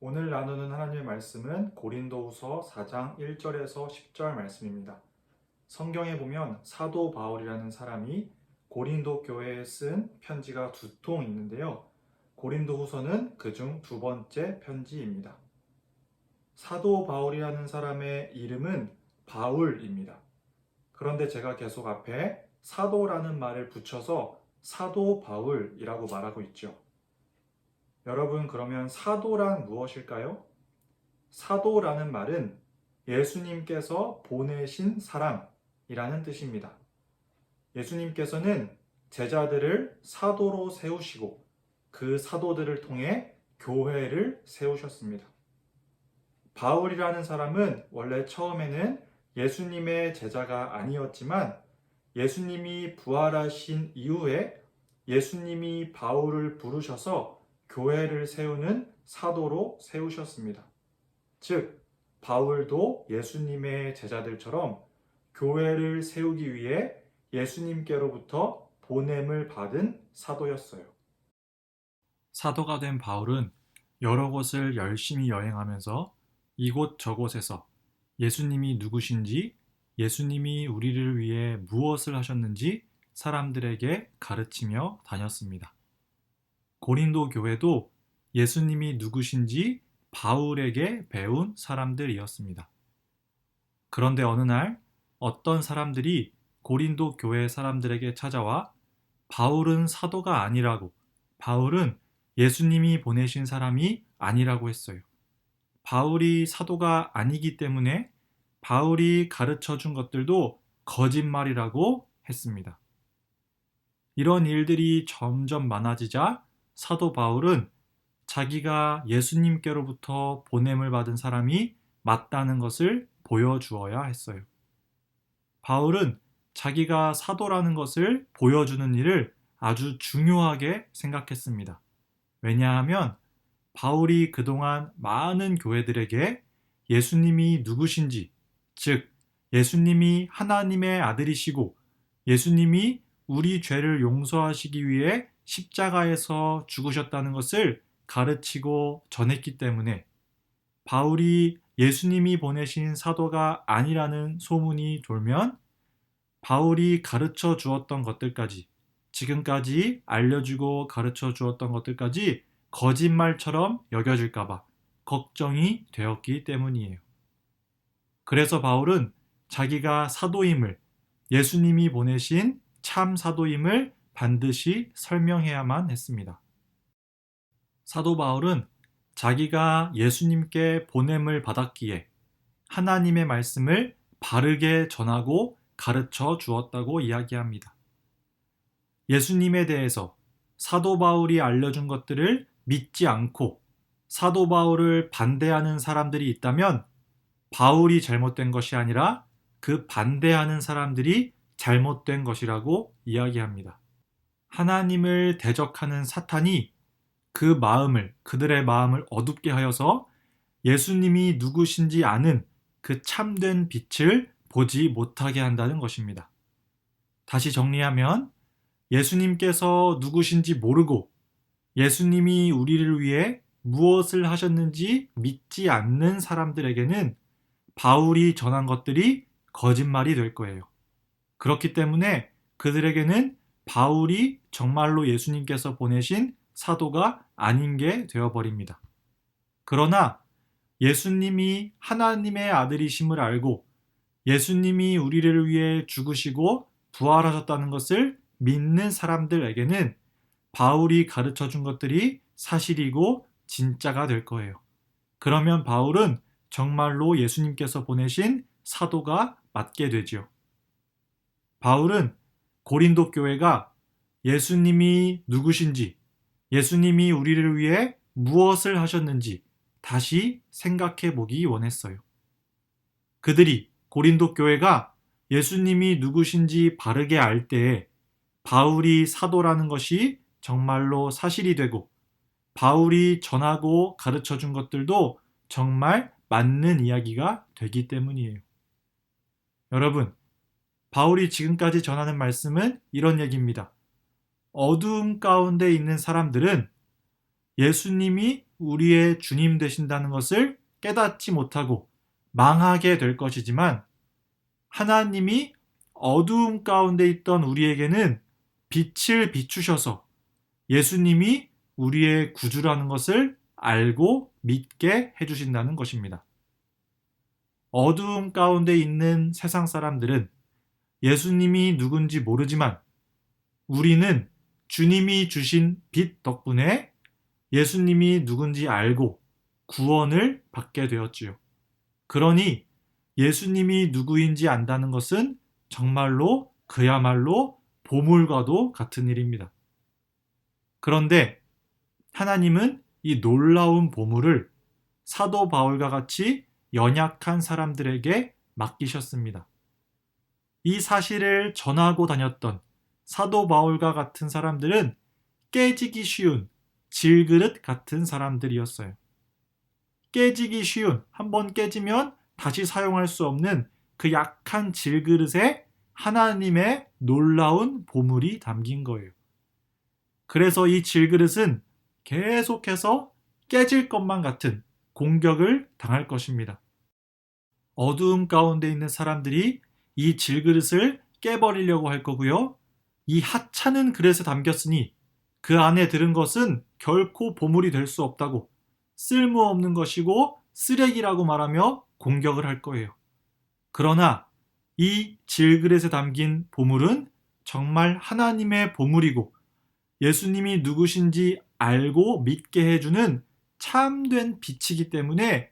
오늘 나누는 하나님의 말씀은 고린도후서 4장 1절에서 10절 말씀입니다. 성경에 보면 사도 바울이라는 사람이 고린도 교회에 쓴 편지가 두 통 있는데요. 고린도후서는 그중 두 번째 편지입니다. 사도 바울이라는 사람의 이름은 바울입니다. 그런데 제가 계속 앞에 사도라는 말을 붙여서 사도 바울이라고 말하고 있죠. 여러분, 그러면 사도란 무엇일까요? 사도라는 말은 예수님께서 보내신 사람이라는 뜻입니다. 예수님께서는 제자들을 사도로 세우시고 그 사도들을 통해 교회를 세우셨습니다. 바울이라는 사람은 원래 처음에는 예수님의 제자가 아니었지만 예수님이 부활하신 이후에 예수님이 바울을 부르셔서 교회를 세우는 사도로 세우셨습니다. 즉, 바울도 예수님의 제자들처럼 교회를 세우기 위해 예수님께로부터 보냄을 받은 사도였어요. 사도가 된 바울은 여러 곳을 열심히 여행하면서 이곳저곳에서 예수님이 누구신지, 예수님이 우리를 위해 무엇을 하셨는지 사람들에게 가르치며 다녔습니다. 고린도 교회도 예수님이 누구신지 바울에게 배운 사람들이었습니다. 그런데 어느 날 어떤 사람들이 고린도 교회 사람들에게 찾아와 바울은 사도가 아니라고, 바울은 예수님이 보내신 사람이 아니라고 했어요. 바울이 사도가 아니기 때문에 바울이 가르쳐 준 것들도 거짓말이라고 했습니다. 이런 일들이 점점 많아지자 사도 바울은 자기가 예수님께로부터 보냄을 받은 사람이 맞다는 것을 보여주어야 했어요. 바울은 자기가 사도라는 것을 보여주는 일을 아주 중요하게 생각했습니다. 왜냐하면 바울이 그동안 많은 교회들에게 예수님이 누구신지, 즉 예수님이 하나님의 아들이시고 예수님이 우리 죄를 용서하시기 위해 십자가에서 죽으셨다는 것을 가르치고 전했기 때문에 바울이 예수님이 보내신 사도가 아니라는 소문이 돌면 바울이 가르쳐 주었던 것들까지, 지금까지 알려주고 가르쳐 주었던 것들까지 거짓말처럼 여겨질까봐 걱정이 되었기 때문이에요. 그래서 바울은 자기가 사도임을, 예수님이 보내신 참 사도임을 반드시 설명해야만 했습니다. 사도 바울은 자기가 예수님께 보냄을 받았기에 하나님의 말씀을 바르게 전하고 가르쳐 주었다고 이야기합니다. 예수님에 대해서 사도 바울이 알려준 것들을 믿지 않고 사도 바울을 반대하는 사람들이 있다면 바울이 잘못된 것이 아니라 그 반대하는 사람들이 잘못된 것이라고 이야기합니다. 하나님을 대적하는 사탄이 그들의 마음을 어둡게 하여서 예수님이 누구신지 아는 그 참된 빛을 보지 못하게 한다는 것입니다. 다시 정리하면 예수님께서 누구신지 모르고 예수님이 우리를 위해 무엇을 하셨는지 믿지 않는 사람들에게는 바울이 전한 것들이 거짓말이 될 거예요. 그렇기 때문에 그들에게는 바울이 정말로 예수님께서 보내신 사도가 아닌 게 되어버립니다. 그러나 예수님이 하나님의 아들이심을 알고 예수님이 우리를 위해 죽으시고 부활하셨다는 것을 믿는 사람들에게는 바울이 가르쳐 준 것들이 사실이고 진짜가 될 거예요. 그러면 바울은 정말로 예수님께서 보내신 사도가 맞게 되지요. 바울은 고린도 교회가 예수님이 누구신지, 예수님이 우리를 위해 무엇을 하셨는지 다시 생각해 보기 원했어요. 그들이 고린도 교회가 예수님이 누구신지 바르게 알 때에 바울이 사도라는 것이 정말로 사실이 되고 바울이 전하고 가르쳐 준 것들도 정말 맞는 이야기가 되기 때문이에요. 여러분, 바울이 지금까지 전하는 말씀은 이런 얘기입니다. 어두움 가운데 있는 사람들은 예수님이 우리의 주님 되신다는 것을 깨닫지 못하고 망하게 될 것이지만, 하나님이 어두움 가운데 있던 우리에게는 빛을 비추셔서 예수님이 우리의 구주라는 것을 알고 믿게 해주신다는 것입니다. 어두움 가운데 있는 세상 사람들은 예수님이 누군지 모르지만, 우리는 주님이 주신 빛 덕분에 예수님이 누군지 알고 구원을 받게 되었지요. 그러니 예수님이 누구인지 안다는 것은 정말로 그야말로 보물과도 같은 일입니다. 그런데 하나님은 이 놀라운 보물을 사도 바울과 같이 연약한 사람들에게 맡기셨습니다. 이 사실을 전하고 다녔던 사도 바울과 같은 사람들은 깨지기 쉬운 질그릇 같은 사람들이었어요. 깨지기 쉬운, 한번 깨지면 다시 사용할 수 없는 그 약한 질그릇에 하나님의 놀라운 보물이 담긴 거예요. 그래서 이 질그릇은 계속해서 깨질 것만 같은 공격을 당할 것입니다. 어두움 가운데 있는 사람들이 이 질그릇을 깨버리려고 할 거고요. 이 하찮은 그릇에 담겼으니 그 안에 들은 것은 결코 보물이 될 수 없다고, 쓸모없는 것이고 쓰레기라고 말하며 공격을 할 거예요. 그러나 이 질그릇에 담긴 보물은 정말 하나님의 보물이고 예수님이 누구신지 알고 믿게 해주는 참된 빛이기 때문에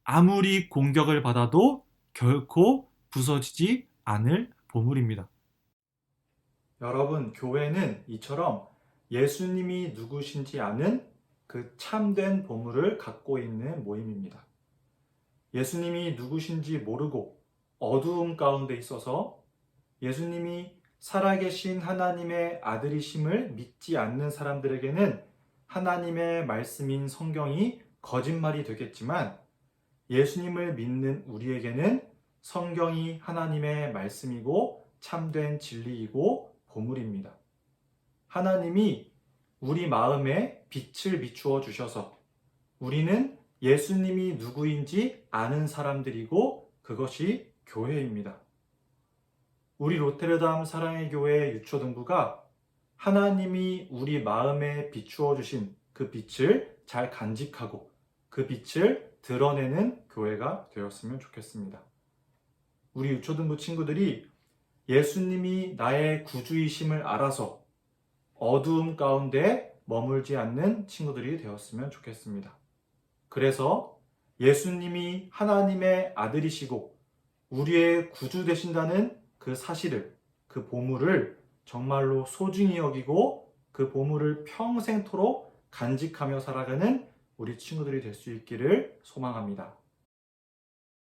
아무리 공격을 받아도 결코 부서지지 않을 보물입니다. 여러분, 교회는 이처럼 예수님이 누구신지 아는 그 참된 보물을 갖고 있는 모임입니다. 예수님이 누구신지 모르고 어두움 가운데 있어서 예수님이 살아계신 하나님의 아들이심을 믿지 않는 사람들에게는 하나님의 말씀인 성경이 거짓말이 되겠지만, 예수님을 믿는 우리에게는 성경이 하나님의 말씀이고 참된 진리이고 보물입니다. 하나님이 우리 마음에 빛을 비추어 주셔서 우리는 예수님이 누구인지 아는 사람들이고 그것이 교회입니다. 우리 로테르담 사랑의 교회 유초등부가 하나님이 우리 마음에 비추어 주신 그 빛을 잘 간직하고 그 빛을 드러내는 교회가 되었으면 좋겠습니다. 우리 유초등부 친구들이 예수님이 나의 구주이심을 알아서 어두움 가운데 머물지 않는 친구들이 되었으면 좋겠습니다. 그래서 예수님이 하나님의 아들이시고 우리의 구주 되신다는 그 사실을, 그 보물을 정말로 소중히 여기고 그 보물을 평생토록 간직하며 살아가는 우리 친구들이 될 수 있기를 소망합니다.